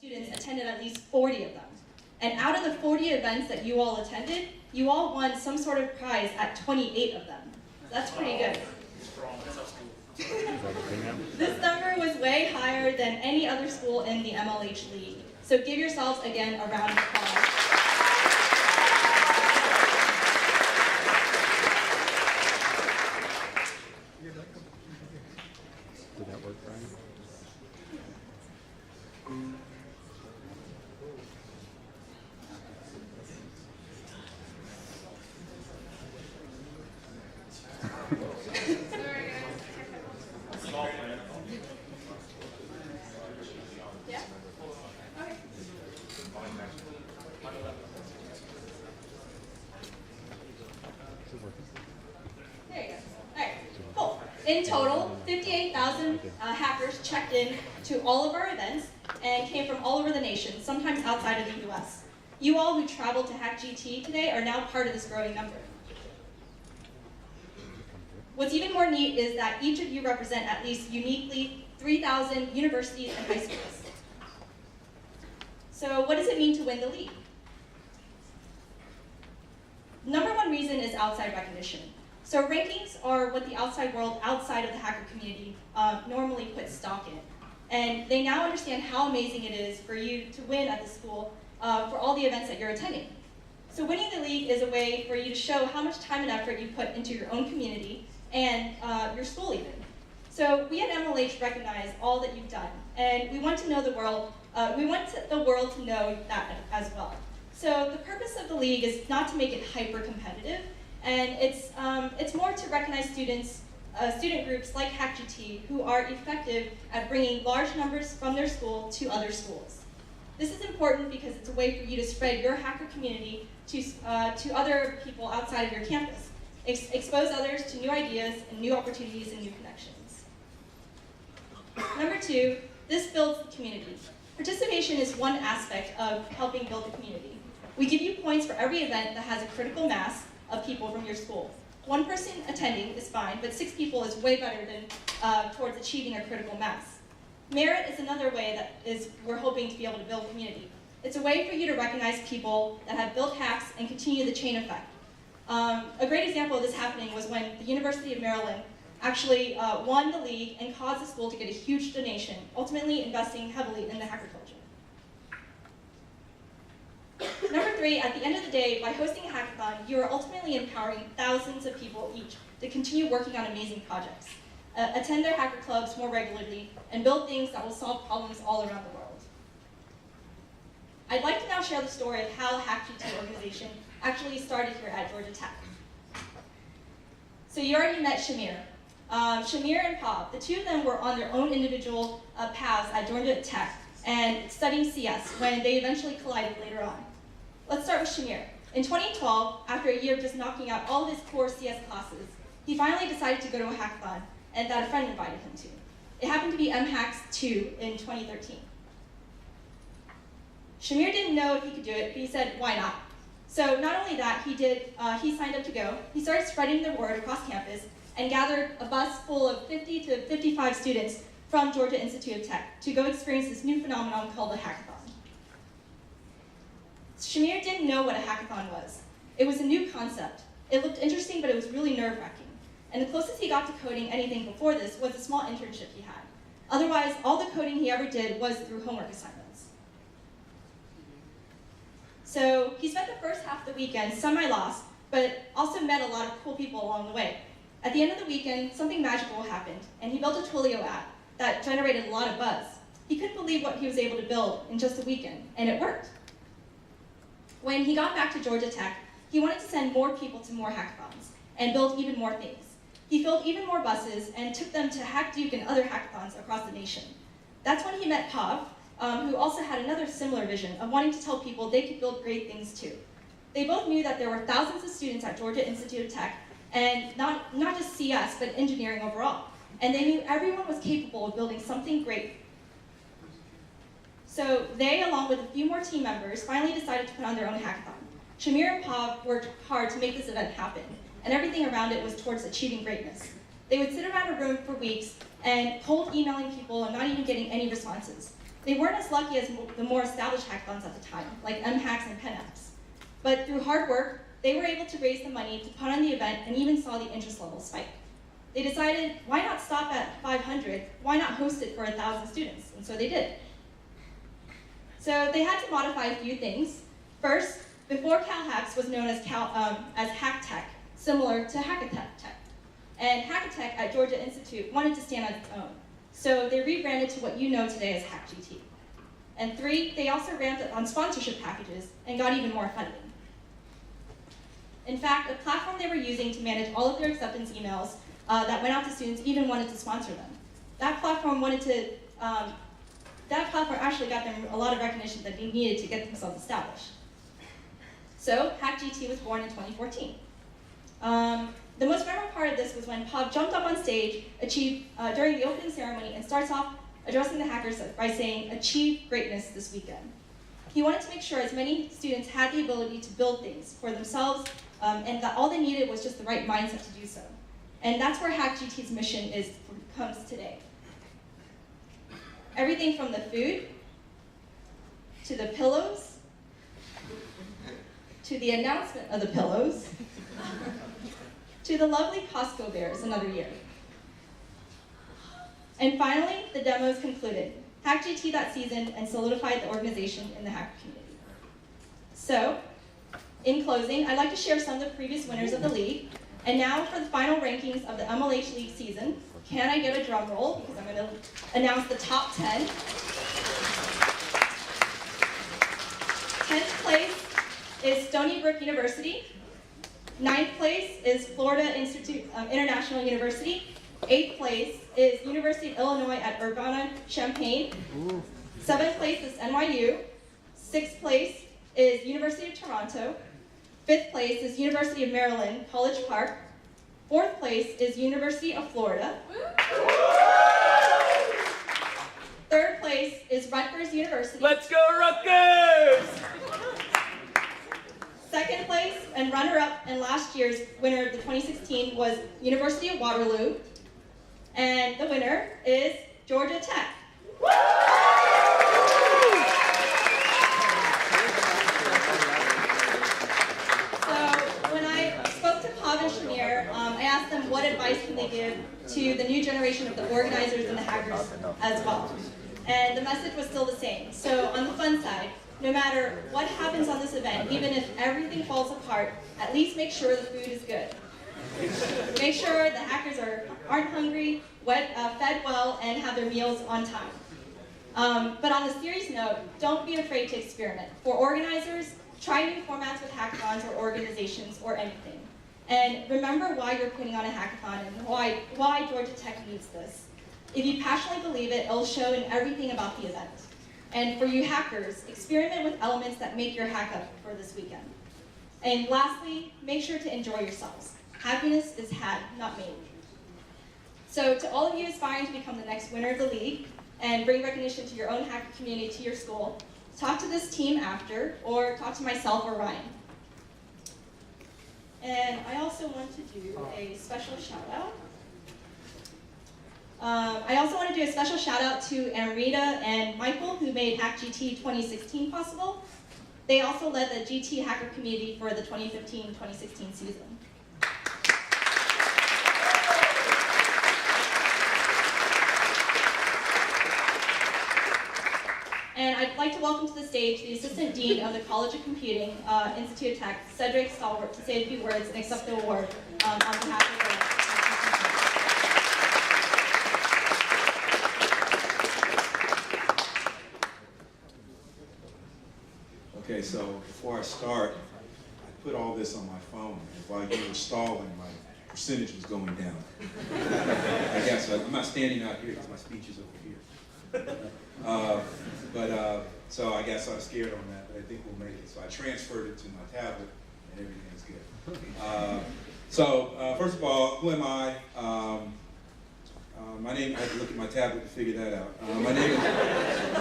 students attended at least 40 of them. And out of the 40 events that you all attended, you all won some sort of prize at 28 of them. That's pretty good. This number was way higher than any other school in the MLH League. So give yourselves, again, a round of applause. Did that work, Brian? Yeah? Okay. There you go. All right, cool. In total, 58,000 hackers checked in to all of our events and came from all over the nation, sometimes outside of the US. You all who traveled to HackGT today are now part of this growing number. What's even more neat is that each of you represent at least uniquely 3,000 universities and high schools. So what does it mean to win the league? Number one reason is outside recognition. So rankings are what the outside world, outside of the hacker community, normally puts stock in. And they now understand how amazing it is for you to win at the school for all the events that you're attending. So winning the league is a way for you to show how much time and effort you put into your own community and your school even. So we at MLH recognize all that you've done, and we want to know the world. We want the world to know that as well. So the purpose of the league is not to make it hyper-competitive, and it's more to recognize students, student groups like HackGT who are effective at bringing large numbers from their school to other schools. This is important because it's a way for you to spread your hacker community to other people outside of your campus. Expose others to new ideas and new opportunities and new connections. Number two, this builds the community. Participation is one aspect of helping build the community. We give you points for every event that has a critical mass of people from your school. One person attending is fine, but 6 people is way better than towards achieving a critical mass. Merit is another way that we're hoping to be able to build community. It's a way for you to recognize people that have built hacks and continue the chain effect. A great example of this happening was when the University of Maryland actually won the league and caused the school to get a huge donation, ultimately investing heavily in the hacker culture. Number 3, at the end of the day, by hosting a hackathon, you are ultimately empowering thousands of people each to continue working on amazing projects, attend their hacker clubs more regularly, and build things that will solve problems all around the world. I'd like to now share the story of how HackGT organization actually started here at Georgia Tech. So you already met Shamir. Shamir and Pav, the two of them were on their own individual paths at Georgia Tech and studying CS when they eventually collided later on. Let's start with Shamir. In 2012, after a year of just knocking out all of his core CS classes, he finally decided to go to a hackathon and that a friend invited him to. It happened to be MHacks 2 in 2013. Shamir didn't know if he could do it, but he said, why not? So not only that, he signed up to go. He started spreading the word across campus and gathered a bus full of 50 to 55 students from Georgia Institute of Tech to go experience this new phenomenon called a hackathon. Shamir didn't know what a hackathon was. It was a new concept. It looked interesting, but it was really nerve-wracking. And the closest he got to coding anything before this was a small internship he had. Otherwise, all the coding he ever did was through homework assignments. So he spent the first half of the weekend semi-lost, but also met a lot of cool people along the way. At the end of the weekend, something magical happened, and he built a Twilio app that generated a lot of buzz. He couldn't believe what he was able to build in just a weekend, and it worked. When he got back to Georgia Tech, he wanted to send more people to more hackathons and build even more things. He filled even more buses and took them to HackDuke and other hackathons across the nation. That's when he met Pav, who also had another similar vision of wanting to tell people they could build great things too. They both knew that there were thousands of students at Georgia Institute of Tech, and not just CS, but engineering overall. And they knew everyone was capable of building something great. So they, along with a few more team members, finally decided to put on their own hackathon. Shamir and Pav worked hard to make this event happen, and everything around it was towards achieving greatness. They would sit around a room for weeks and cold emailing people and not even getting any responses. They weren't as lucky as the more established hackathons at the time, like MHacks and PenHacks. But through hard work, they were able to raise the money to put on the event and even saw the interest level spike. They decided, why not stop at 500? Why not host it for 1,000 students? And so they did. So they had to modify a few things. First, before CalHacks was known as HackTech, similar to Hackatech. And Hackatech at Georgia Institute wanted to stand on its own. So they rebranded to what you know today as HackGT. And 3, they also ramped up on sponsorship packages and got even more funding. In fact, a platform they were using to manage all of their acceptance emails that went out to students even wanted to sponsor them. That platform actually got them a lot of recognition that they needed to get themselves established. So HackGT was born in 2014. The most memorable part of this was when Pav jumped up on stage during the opening ceremony and starts off addressing the hackers by saying, "Achieve greatness this weekend." He wanted to make sure as many students had the ability to build things for themselves, and that all they needed was just the right mindset to do so. And that's where HackGT's mission comes today. Everything from the food, to the pillows, to the announcement of the pillows, to the lovely Costco bears another year. And finally, the demos concluded. HackGT that season and solidified the organization in the hacker community. So, in closing, I'd like to share some of the previous winners of the league. And now for the final rankings of the MLH League season. Can I get a drum roll? Because I'm going to announce the top 10. 10th place is Stony Brook University. 9th place is Florida International University. 8th place is University of Illinois at Urbana-Champaign. 7th place is NYU. 6th place is University of Toronto. 5th place is University of Maryland, College Park. 4th place is University of Florida. 3rd place is Rutgers University. Let's go Rutgers! 2nd place and runner-up and last year's winner of the 2016 was University of Waterloo. And the winner is Georgia Tech. I asked them what advice can they give to the new generation of the organizers and the hackers as well. And the message was still the same. So on the fun side, no matter what happens on this event, even if everything falls apart, at least make sure the food is good. Make sure the hackers aren't hungry, fed well, and have their meals on time. But on a serious note, don't be afraid to experiment. For organizers, try new formats with hackathons or organizations or anything. And remember why you're putting on a hackathon and why Georgia Tech needs this. If you passionately believe it, it'll show in everything about the event. And for you hackers, experiment with elements that make your hack up for this weekend. And lastly, make sure to enjoy yourselves. Happiness is had, not made. So to all of you aspiring to become the next winner of the league and bring recognition to your own hacker community, to your school, talk to this team after, or talk to myself or Ryan. And I also want to do a special shout out. I also want to do a special shout out to Amrita and Michael, who made HackGT 2016 possible. They also led the GT hacker community for the 2015-2016 season. And I'd like to welcome to the stage the Assistant Dean of the College of Computing, Institute of Tech, Cedric Stalwart, to say a few words and accept the award on behalf of the... Okay, so before I start, I put all this on my phone, and while you were stalling, my percentage was going down. I guess I'm not standing out here because my speech is over here. So I guess I was scared on that, but I think we'll make it. So I transferred it to my tablet, and everything's good. First of all, who am I? My name, I had to look at my tablet to figure that out.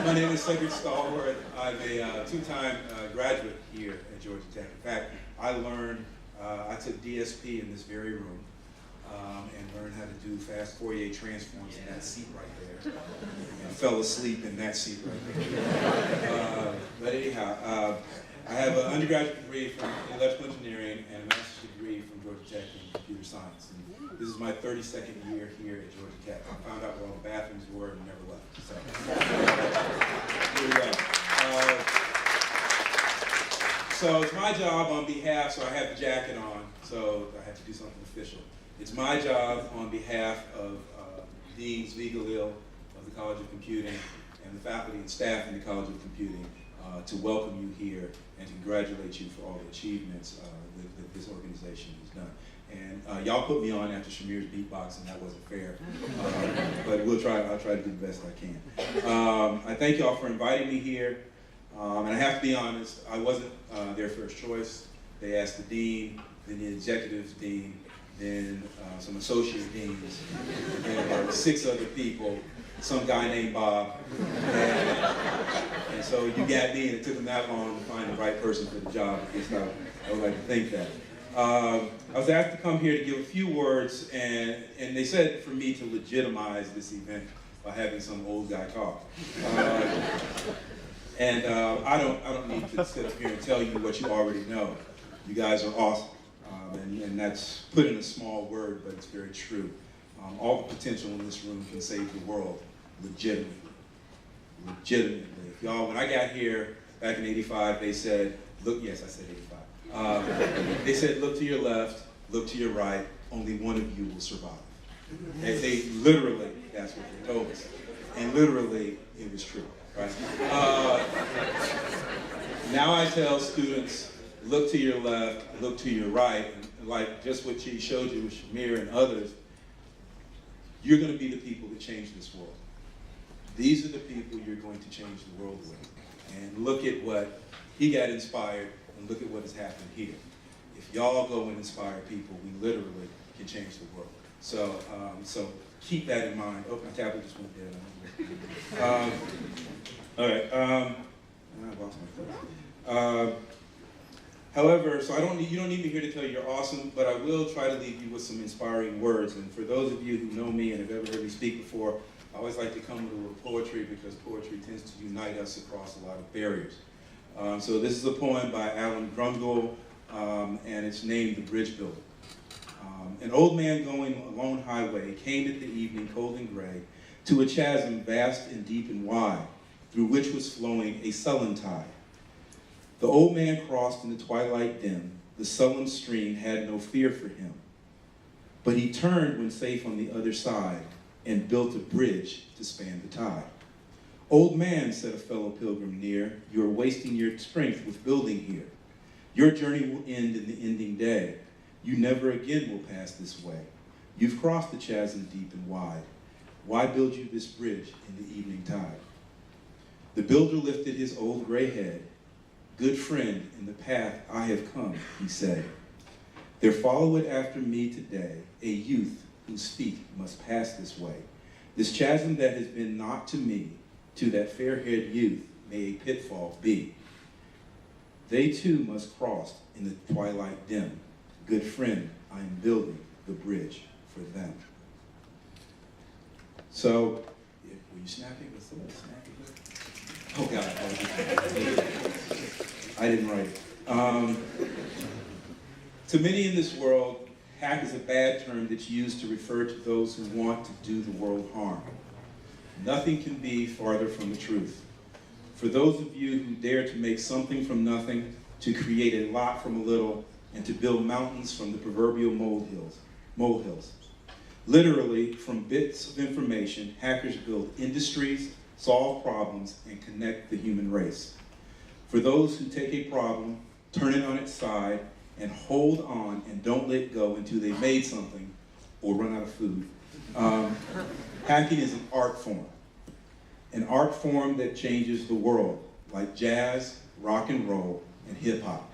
My name is Cedric Stalwart. I'm a two-time graduate here at Georgia Tech. In fact, I took DSP in this very room. and learn how to do fast Fourier transforms in that seat right there. And fell asleep in that seat right there. But anyhow, I have an undergraduate degree from electrical engineering and a master's degree from Georgia Tech in computer science. And this is my 32nd year here at Georgia Tech. I found out where all the bathrooms were and never left. So, here we go. So it's my job on behalf, so I have the jacket on, so I have to do something official. It's my job on behalf of Dean Zwiegelil of the College of Computing and the faculty and staff in the College of Computing to welcome you here and to congratulate you for all the achievements that this organization has done. And y'all put me on after Shamir's beatbox, and that wasn't fair. But I'll try to do the best I can. I thank y'all for inviting me here. And I have to be honest, I wasn't their first choice. They asked the dean, then the executive dean, then some associate deans, and then about 6 other people, some guy named Bob. And so you got me, and it took them that long to find the right person for the job. I guess I would like to think that. I was asked to come here to give a few words, and they said for me to legitimize this event by having some old guy talk. And I don't need to sit up here and tell you what you already know. You guys are awesome, and that's put in a small word, but it's very true. All the potential in this room can save the world legitimately. Legitimately. If y'all, when I got here back in '85, they said, look, yes, I said '85. They said, look to your left, look to your right, only one of you will survive. And they literally, that's what they told us. And literally, it was true. Right? Now I tell students, look to your left, look to your right, and like just what she showed you with Shamir and others, you're going to be the people that change this world. These are the people you're going to change the world with. And look at what he got inspired, and look at what has happened here. If y'all go and inspire people, we literally can change the world. So, keep that in mind. Oh, my tablet just went dead. All right. I lost my place. However, so you don't need me here to tell you you're awesome, but I will try to leave you with some inspiring words. And for those of you who know me and have ever heard me speak before, I always like to come with a little poetry because poetry tends to unite us across a lot of barriers. So this is a poem by Alan Grungold, and it's named The Bridge Builder. An old man going a lone highway came at the evening, cold and gray, to a chasm vast and deep and wide, through which was flowing a sullen tide. The old man crossed in the twilight dim. The sullen stream had no fear for him. But he turned when safe on the other side and built a bridge to span the tide. Old man, said a fellow pilgrim near, you are wasting your strength with building here. Your journey will end in the ending day. You never again will pass this way. You've crossed the chasm deep and wide. Why build you this bridge in the evening tide? The builder lifted his old gray head. Good friend, in the path I have come, he said. There followeth after me today a youth whose feet must pass this way. This chasm that has been not to me, to that fair-haired youth may a pitfall be. They too must cross in the twilight dim. Good friend, I am building the bridge for them. So, were you snapping? Was someone snapping? Oh God, I didn't write it. To many in this world, hack is a bad term that's used to refer to those who want to do the world harm. Nothing can be farther from the truth. For those of you who dare to make something from nothing, to create a lot from a little, and to build mountains from the proverbial molehills. Literally, from bits of information, hackers build industries, solve problems, and connect the human race. For those who take a problem, turn it on its side, and hold on and don't let go until they've made something or run out of food. Hacking is an art form that changes the world, like jazz, rock and roll, and hip hop.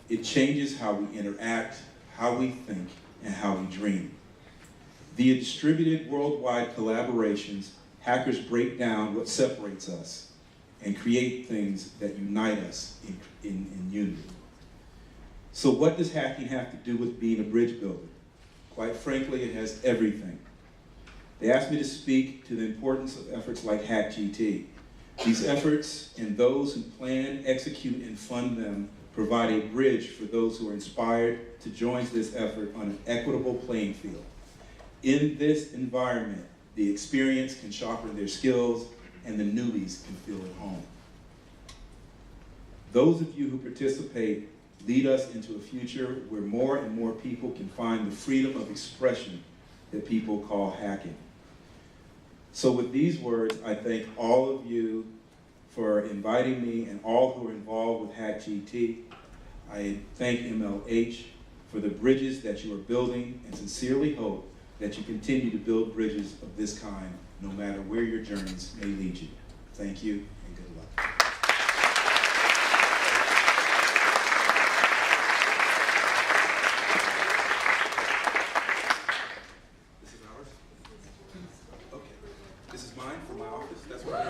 It changes how we interact, how we think, and how we dream. Via distributed worldwide collaborations, hackers break down what separates us and create things that unite us in unity. So what does hacking have to do with being a bridge builder? Quite frankly, it has everything. They asked me to speak to the importance of efforts like HackGT. These efforts and those who plan, execute, and fund them provide a bridge for those who are inspired to join this effort on an equitable playing field. In this environment, the experienced can sharpen their skills and the newbies can feel at home. Those of you who participate lead us into a future where more and more people can find the freedom of expression that people call hacking. So with these words, I thank all of you for inviting me and all who are involved with HackGT. I thank MLH for the bridges that you are building and sincerely hope that you continue to build bridges of this kind no matter where your journeys may lead you. Thank you and good luck. This is ours? Okay. This is mine for my office? That's what I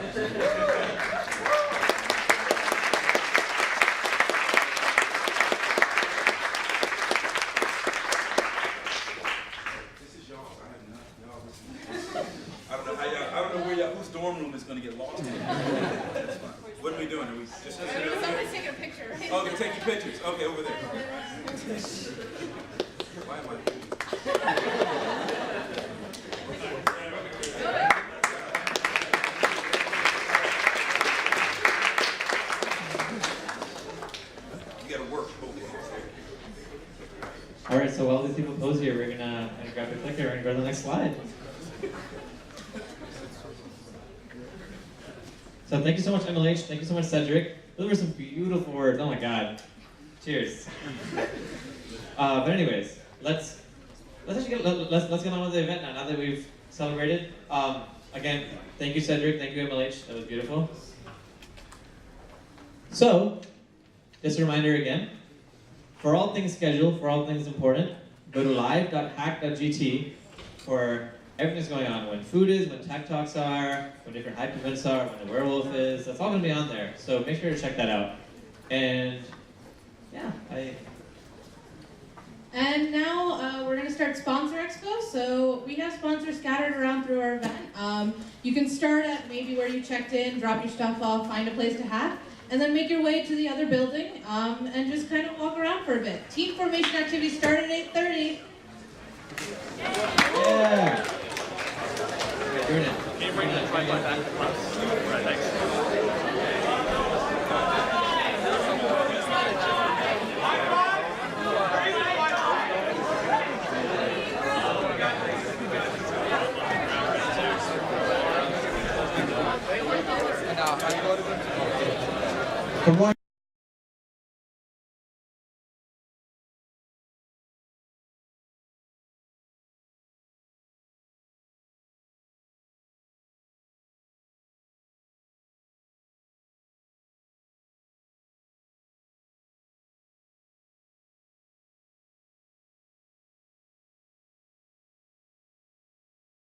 whose dorm room is going to get lost in. That's fine. What are we doing? Are we just Someone's taking a picture, right? Oh, they're taking pictures. Okay, over there. Why am I? You got to work both ways. All right, so while these people pose here, we're gonna grab the clicker and go to the next slide. So thank you so much, MLH. Thank you so much, Cedric. Those were some beautiful words. Oh my God. Cheers. But anyways, let's actually get on with the event now. Now that we've celebrated. Again, thank you, Cedric. Thank you, MLH. That was beautiful. So, just a reminder again. For all things scheduled, for all things important, go to live.hack.gt for everything that's going on. When food is, when tech talks are, when different hype events are, when the werewolf is. That's all going to be on there. So make sure to check that out. And yeah, And now we're going to start Sponsor Expo. So we have sponsors scattered around through our event. You can start at maybe where you checked in, drop your stuff off, find a place to hack, and then make your way to the other building and just kind of walk around for a bit. Team formation activity start at 8:30. yeah. Okay, doing it. Can you bring the tripod back to the front? Right, thanks. From one